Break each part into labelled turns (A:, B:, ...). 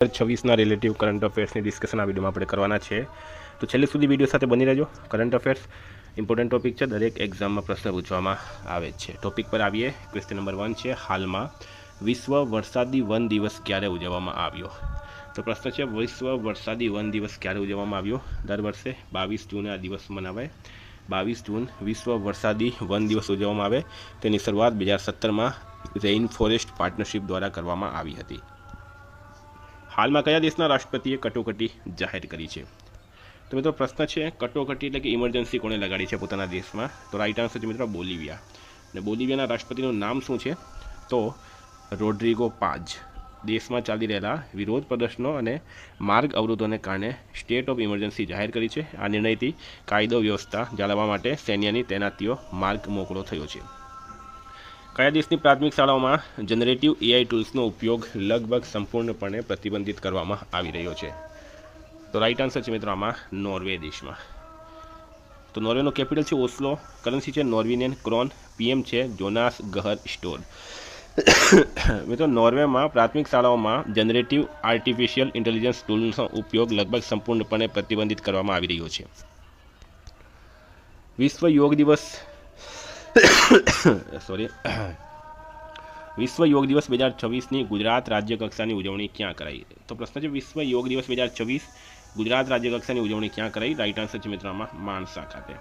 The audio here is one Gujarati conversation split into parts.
A: 2026 રિલેટિવ કરંટ અફેર્સની ડિસ્કશન આ વિડીયોમાં આપણે કરવાના છે, તો છેલ્લે સુધી વિડીયો સાથે બની રહેજો। કરંટ અફેર્સ ઇમ્પોર્ટન્ટ ટોપિક છે, દરેક એક્ઝામમાં પ્રશ્ન પૂછવામાં આવે છે। ટોપિક પર આવીએ। ક્વેશ્ચન નંબર 1 છે, હાલમાં વિશ્વ વરસાદી વન દિવસ ક્યારે ઉજવવામાં આવ્યો? તો પ્રશ્ન છે, વિશ્વ વરસાદી વન દિવસ ક્યારે ઉજવવામાં આવ્યો? દર વર્ષે 22 જૂને આ દિવસ મનાવાય। 22 જૂન વિશ્વ વરસાદી વન દિવસ ઉજવવામાં આવે। તેની શરૂઆત 2017માં રેઇન ફોરેસ્ટ પાર્ટનરશિપ દ્વારા કરવામાં આવી હતી। હાલમાં કયા દેશના રાષ્ટ્રપતિએ કટોકટી જાહેર કરી છે? તો મિત્રો પ્રશ્ન છે, કટોકટી એટલે કે ઇમરજન્સી કોણે લગાડી છે પોતાના દેશમાં? તો રાઈટ આન્સર છે મિત્રો બોલિવિયા। અને બોલિવિયાના રાષ્ટ્રપતિનું નામ શું છે? તો રોડ્રિગો પાઝ। દેશમાં ચાલી રહેલા વિરોધ પ્રદર્શનો અને માર્ગ અવરોધોને કારણે સ્ટેટ ઓફ ઇમરજન્સી જાહેર કરી છે। આ નિર્ણયથી કાયદો વ્યવસ્થા જાળવવા માટે સૈન્યની તૈનાતીઓ માર્ગ મોકળો થયો છે। કયા દેશની પ્રાથમિક શાળાઓમાં જનરેટિવ એઆઈ ટૂલ્સનો ઉપયોગ લગભગ સંપૂર્ણપણે પ્રતિબંધિત કરવામાં આવી રહ્યો છે? તો રાઈટ આન્સર છે મિત્રો આમાં નોર્વે દેશમાં। તો નોર્વેનું કેપિટલ છે ઓસ્લો, કરન્સી છે નોર્વેનિયન ક્રોન, પીએમ છે જોનાસ ગહર સ્ટોર। મિત્રો નોર્વેમાં પ્રાથમિક શાળાઓમાં જનરેટિવ આર્ટિફિશિયલ ઇન્ટેલિજન્સ ટૂલ્સનો ઉપયોગ લગભગ સંપૂર્ણપણે પ્રતિબંધિત કરવામાં આવી રહ્યો છે। વિશ્વ યોગ દિવસ વિશ્વ યોગ દિવસ 2026ની ગુજરાત રાજ્ય કક્ષાની ઉજવણી ક્યાં કરાઈ? તો પ્રશ્ન છે, વિશ્વ યોગ દિવસ 2026 ગુજરાત રાજ્ય કક્ષાની ઉજવણી ક્યાં કરાઈ? રાઈટ આન્સર છે મિત્રો આમાં માણસા ખાતે।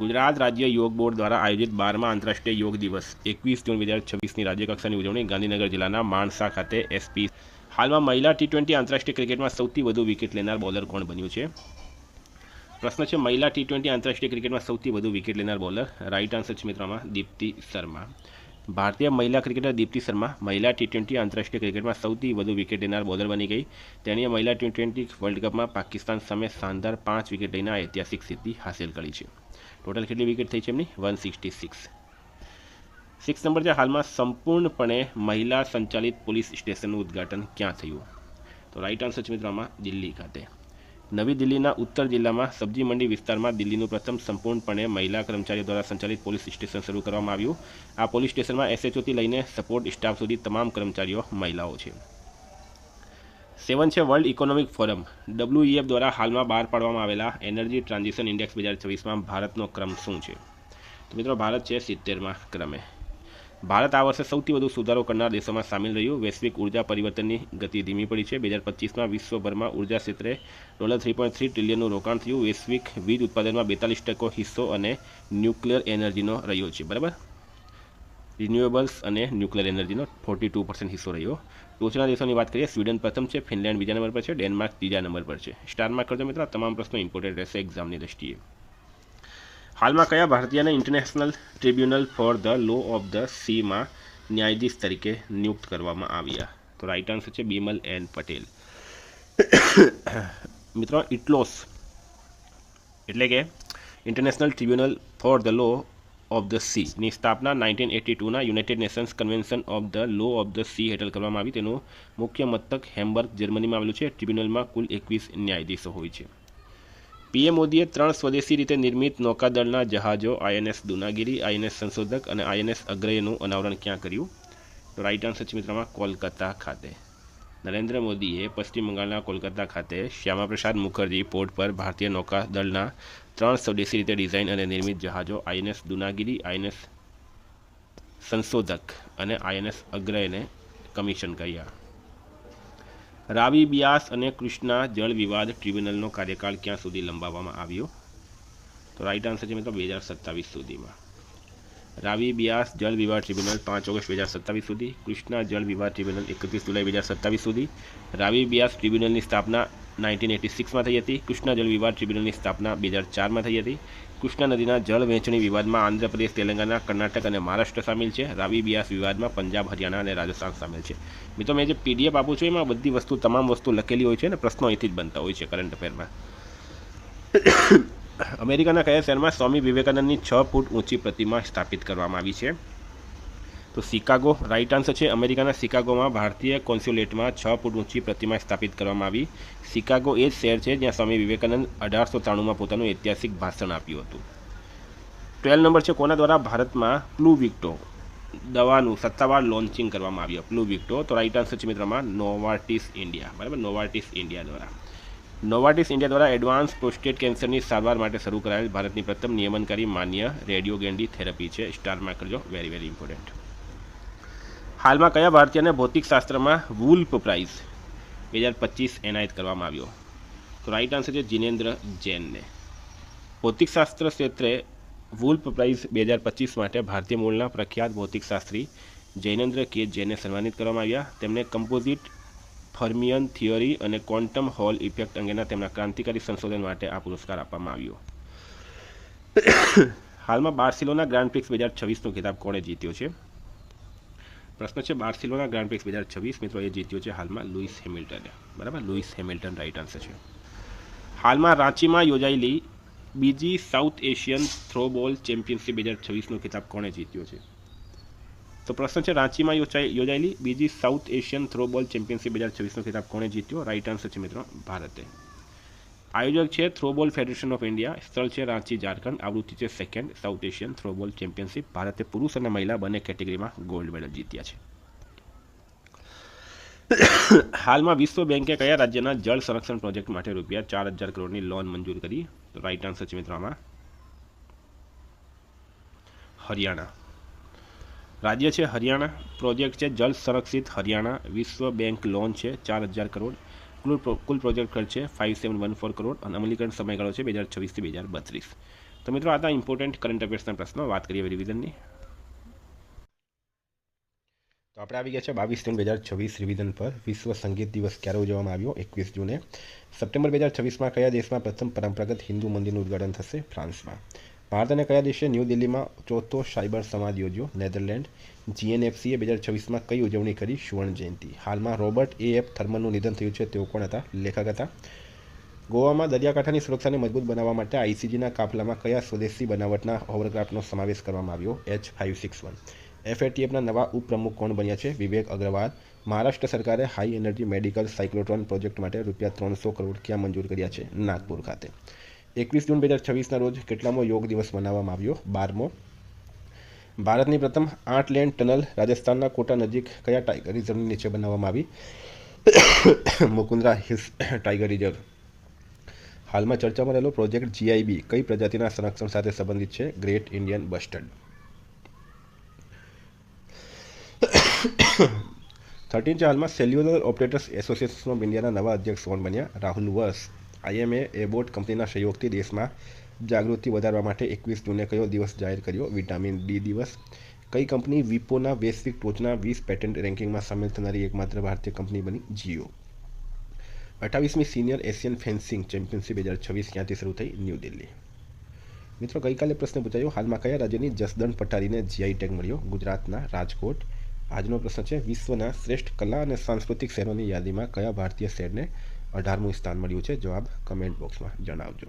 A: ગુજરાત રાજ્ય યોગ બોર્ડ દ્વારા આયોજિત 12મા આંતરરાષ્ટ્રીય યોગ દિવસ 21 જૂન 2026ની રાજ્ય કક્ષાની ઉજવણી ગાંધીનગર જિલ્લાના માણસા ખાતે એસપી। હાલમાં મહિલા T20 આંતરરાષ્ટ્રીય ક્રિકેટમાં સૌથી વધુ વિકેટ લેનાર બોલર કોણ બન્યું છે? પ્રશ્ન છે, મહિલા T20 આંતરરાષ્ટ્રીય ક્રિકેટમાં સૌથી વધુ વિકેટ લેનાર બોલર? રાઈટ આન્સર છે મિત્રોમાં દીપ્તિ શર્મા। ભારતીય મહિલા ક્રિકેટર દીપ્તિ શર્મા મહિલા T20 આંતરરાષ્ટ્રીય ક્રિકેટમાં સૌથી વધુ વિકેટ લેનાર બોલર બની ગઈ। તેણીએ મહિલા T20 વર્લ્ડ કપમાં પાકિસ્તાન સામે શાનદાર 5 વિકેટ લઈને ઐતિહાસિક સિદ્ધિ હાંસલ કરી છે। ટોટલ કેટલી વિકેટ થઈ છે એમની? 166। 6 નંબર છે, હાલમાં સંપૂર્ણપણે મહિલા સંચાલિત પોલીસ સ્ટેશનનું ઉદ્ઘાટન ક્યાં થયું? તો રાઈટ આન્સર છે મિત્રો આમાં દિલ્હી ખાતે। નવી દિલ્હીના ઉત્તર જિલ્લામાં સબ્જી મંડી વિસ્તારમાં દિલ્હીનું પ્રથમ સંપૂર્ણપણે મહિલા કર્મચારીઓ દ્વારા સંચાલિત પોલીસ સ્ટેશન શરૂ કરવામાં આવ્યું। આ પોલીસ સ્ટેશનમાં SHOથી લઈને સપોર્ટ સ્ટાફ સુધી તમામ કર્મચારીઓ મહિલાઓ છે। 7 છે, વર્લ્ડ ઇકોનોમિક ફોરમ WEF દ્વારા હાલમાં બહાર પાડવામાં આવેલા એનર્જી ટ્રાન્ઝિશન ઇન્ડેક્સ 2026માં ભારતનો ક્રમ શું છે? તો મિત્રો ભારત છે 70મા ક્રમે। ભારત આ વર્ષે સૌથી વધુ સુધારો કરનાર દેશોમાં સામેલ રહ્યું। વૈશ્વિક ઉર્જા પરિવર્તનની ગતિ ધીમી પડી છે। 2025માં વિશ્વભરમાં ઉર્જા ક્ષેત્રે $3.3 ટ્રિલિયનનું રોકાણ થયું। વૈશ્વિક વીજ ઉત્પાદનમાં 42% હિસ્સો અને ન્યુક્લિયર એનર્જીનો રહ્યો છે, બરાબર। રિન્યુએબલ્સ અને ન્યુક્લિયર એનર્જીનો 42% હિસ્સો રહ્યો। ટોચના દેશોની વાત કરીએ, સ્વીડન પ્રથમ છે, ફિનલેન્ડ બીજા નંબર પર છે, ડેનમાર્ક ત્રીજા નંબર પર છે। સ્ટારમાં કરજો મિત્રો, તમામ પ્રશ્નો ઇમ્પોર્ટન્ટ રહેશે એક્ઝામની દ્રષ્ટિએ। હાલમાં કયા ભારતીયને International Tribunal for the Law of the સીમાં ન્યાયાધીશ તરીકે નિયુક્ત કરવામાં આવ્યા? તો રાઈટ આન્સર છે બિમલ એન પટેલ। મિત્રો ઇટલોસ એટલે કે International Tribunal for the Law of the સીની સ્થાપના 1982ના United Nations Convention of the Law of the Sea હેઠળ કરવામાં આવી। તેનું મુખ્ય મથક હેમ્બર્ગ જર્મનીમાં આવેલું છે। ટ્રિબ્યુનલમાં કુલ 21 ન્યાયાધીશો હોય છે। પીએમ મોદીએ 3 સ્વદેશી રીતે નિર્મિત નૌકાદળના જહાજો INS દુનાગીરી, INS સંશોધક અને INS અગ્રયનું અનાવરણ ક્યાં કર્યું? તો રાઈટ આન્સર છે મિત્રોમાં કોલકાતા ખાતે। નરેન્દ્ર મોદીએ પશ્ચિમ બંગાળના કોલકાતા ખાતે શ્યામાપ્રસાદ મુખર્જી પોર્ટ પર ભારતીય નૌકાદળના 3 સ્વદેશી રીતે ડિઝાઇન અને નિર્મિત જહાજો INS દુનાગીરી, INS સંશોધક અને INS અગ્રયને કમિશન કર્યા। રાવી બ્યાસ અને કૃષ્ણા જળ વિવાદ ટ્રિબ્યુનલનો કાર્યકાળ ક્યાં સુધી લંબાવવામાં આવ્યો? તો રાઈટ આન્સર છે મિત્રો 2027 સુધીમાં। રાવી બ્યાસ જળ વિવાદ ટ્રિબ્યુનલ 5 ઓગસ્ટ 2027 સુધી, કૃષ્ણા જળ વિવાદ ટ્રિબ્યુનલ 31 જુલાઈ 2027 સુધી। રાવી બ્યાસ ટ્રિબ્યુનલની સ્થાપના 1986માં થઈ હતી। કૃષ્ણા જળ વિવાદ ટ્રિબ્યુનલની સ્થાપના 2004માં થઈ હતી। કૃષ્ણા નદીના જળ વહેંચણી વિવાદમાં આંધ્રપ્રદેશ, તેલંગાણા, કર્ણાટક અને મહારાષ્ટ્ર સામેલ છે। રાવી બ્યાસ વિવાદમાં પંજાબ, હરિયાણા અને રાજસ્થાન સામેલ છે। મિત્રો મેં જે PDF આપું છું એમાં બધી વસ્તુ, તમામ વસ્તુ લખેલી હોય છે અને પ્રશ્નો અહીંથી જ બનતા હોય છે કરંટ અફેરમાં। અમેરિકાના કયા શહેરમાં સ્વામી વિવેકાનંદની 6 ફૂટ ઊંચી પ્રતિમા સ્થાપિત કરવામાં આવી છે? તો શિકાગો રાઈટ આન્સર છે। અમેરિકાના શિકાગોમાં ભારતીય કોન્સ્યુલેટમાં 6 ફૂટ ઊંચી પ્રતિમા સ્થાપિત કરવામાં આવી। શિકાગો એ જ શહેર છે જ્યાં સ્વામી વિવેકાનંદ 1893માં પોતાનું ઐતિહાસિક ભાષણ આપ્યું હતું। 12 નંબર છે, કોના દ્વારા ભારતમાં પ્લુવિક્ટો દવાનું સત્તાવાર લોન્ચિંગ કરવામાં આવ્યું પ્લુવિક્ટો? તો રાઈટ આન્સર છે મિત્રોમાં નોવાર્ટિસ ઇન્ડિયા, બરાબર, નોવાર્ટિસ ઇન્ડિયા દ્વારા. નોવાર્ટિસ ઇન્ડિયા દ્વારા એડવાન્સ પ્રોસ્ટેટ કેન્સરની સારવાર માટે શરૂ કરાયેલ ભારતની પ્રથમ નિયમનકારી માન્ય રેડિયોગેન્ડી થેરપી છે. સ્ટારમાં કરજો, વેરી વેરી ઇમ્પોર્ટન્ટ. હાલમાં કયા ભારતીયને ભૌતિકશાસ્ત્રમાં વુલ્ફ પ્રાઇઝ 2025 એનાયત કરવામાં આવ્યો? તો રાઈટ આન્સર છે જિનેન્દ્ર જૈનને. ભૌતિકશાસ્ત્ર ક્ષેત્રે વુલ્ફ પ્રાઇઝ 2025 માટે ભારતીય મૂળના પ્રખ્યાત ભૌતિકશાસ્ત્રી જૈનેન્દ્ર કે જૈનને સન્માનિત કરવામાં આવ્યા. તેમને કમ્પોઝિટ ફર્મિયન થિયરી અને ક્વોન્ટમ હોલ ઇફેક્ટ અંગેના તેમના ક્રાંતિકારી સંશોધન માટે આ પુરસ્કાર આપવામાં આવ્યો. હાલમાં બાર્સિલોના ગ્રાન્ડ પ્રિક્સ 2026નો ખિતાબ કોણે જીત્યો છે? પ્રશ્ન છે બાર્સિલોના ગ્રાન્ડ પ્રિક્સ 2026 મિત્રો એ જીત્યો છે હાલમાં લુઈસ હેમિલ્ટને, બરાબર, લુઈસ હેમિલ્ટન રાઈટ આન્સર છે. હાલમાં રાંચીમાં યોજાયેલી બીજી સાઉથ એશિયન થ્રોબોલ ચેમ્પિયનશિપ 2026નો ખિતાબ કોણે જીત્યો છે? તો પ્રશ્ન છે રાંચીમાં યોજાયેલી બીજી સાઉથ એશિયન થ્રોબોલ ચેમ્પિયનશિપ 2026નો ખિતાબ કોણે જીત્યો? રાઈટ આન્સર છે મિત્રો ભારતે. આયોજક છે થ્રોબોલ ફેડરેશન ઓફ ઇન્ડિયા. સ્થળ છે રાંચી, ઝારખંડ. આવૃત્તિ છે સેકન્ડ સાઉથ એશિયન થ્રોબોલ ચેમ્પિયનશિપ. ભારતે પુરુષ અને મહિલા બંને કેટેગરીમાં ગોલ્ડ મેડલ જીત્યા છે. હાલમાં વિશ્વ બેંકે કયા રાજ્યના જળ સંરક્ષણ પ્રોજેક્ટ માટે રૂપિયા 4,000 કરોડની લોન મંજૂર કરી? તો રાઈટ આન્સર છે મિત્રો આમાં હરિયાણા. રાજ્ય છે હરિયાણા. પ્રોજેક્ટ છે જલ સંરક્ષિત હરિયાણા. વિશ્વ બેંક લોન છે 4,000 કરોડ. કુલ પ્રોજેક્ટ ખર્ચ છે 5714 કરોડ અને અમલીકરણ સમયગાળો છે 2026 થી 2032. તો મિત્રો આ ઇમ્પોર્ટન્ટ કરંટ અફેર્સના પ્રશ્નો. વાત કરીએ રિવિઝનની. તો આપણે આવી ગયા છે 22 જૂન 2026 રિવિઝન પર. વિશ્વ સંગીત દિવસ ક્યારે ઉજવવામાં આવ્યો? 21 જૂને. સપ્ટેમ્બર 2026માં કયા દેશમાં પ્રથમ પરંપરાગત હિન્દુ મંદિરનું ઉદ્ઘાટન થશે? ફ્રાન્સમાં. ભારત અને કયા દેશે ન્યૂ દિલ્હીમાં ચોથો સાયબર સંવાદ યોજ્યો? નેધરલેન્ડ. GNFCએ 2026માં કઈ ઉજવણી કરી? સુવર્ણ જયંતિ. હાલમાં રોબર્ટ AF થર્મનનું નિધન થયું છે. તેઓ કોણ હતા? લેખક હતા. ગોવામાં દરિયાકાંઠાની સુરક્ષાને મજબૂત બનાવવા માટે ICGના કાફલામાં કયા સ્વદેશી બનાવટના હોવરક્રાફ્ટનો સમાવેશ કરવામાં આવ્યો? H561. FATFના નવા ઉપપ્રમુખ કોણ બન્યા છે? વિવેક અગ્રવાલ. મહારાષ્ટ્ર સરકારે high energy medical cyclotron project માટે ₹300 કરોડ ક્યાં મંજૂર કર્યા છે? નાગપુર ખાતે. 21 જૂન 2026ના રોજ કેટલામો યોગ દિવસ મનાવવામાં આવ્યો? 12મો. ભારતની પ્રથમ 8 લેન ટનલ રાજસ્થાનના કોટા નજીક કયા ટાઈગર રિઝર્વની નીચે બનાવવામાં આવી? મુકુંદરા હિલ્સ ટાઈગર રિઝર્વ. હાલમાં ચર્ચામાં રહેલો પ્રોજેક્ટ GIB કઈ પ્રજાતિના સંરક્ષણ સાથે સંબંધિત છે? Great Indian bastard. 13 છે હાલમાં સેલ્યુલર ઓપરેટર્સ એસોસિએશન ઓફ ઇન્ડિયાના નવા અધ્યક્ષ કોણ બન્યા? રાહુલ વર્સ. IMA એબોટ કંપનીના સહયોગથી દેશમાં જાગૃતિ વધારવા માટે 21 જૂને કયો દિવસ જાહેર કર્યો? વિટામિન D દિવસ. કઈ કંપની વિપોના વૈશ્વિક ટોચના 20 પેટન્ટ રેન્કિંગમાં સામેલ થનારી એકમાત્ર ભારતીય કંપની બની? જીઓ. 28મી સિનિયર એશિયન ફેન્સિંગ ચેમ્પિયનશિપ 2026 ક્યાંથી શરૂ થઈ? ન્યૂ દિલ્હી. મિત્રો ગઈકાલે પ્રશ્ન પૂછાયો, હાલમાં કયા રાજ્યની જસદણ પટારીને GI ટેગ મળ્યો? ગુજરાતના રાજકોટ. આજનો પ્રશ્ન છે, વિશ્વના શ્રેષ્ઠ કલા અને સાંસ્કૃતિક શહેરોની યાદીમાં કયા ભારતીય શહેરને 18મું સ્થાન મળ્યું છે? જવાબ કમેન્ટ બોક્સમાં જણાવજો.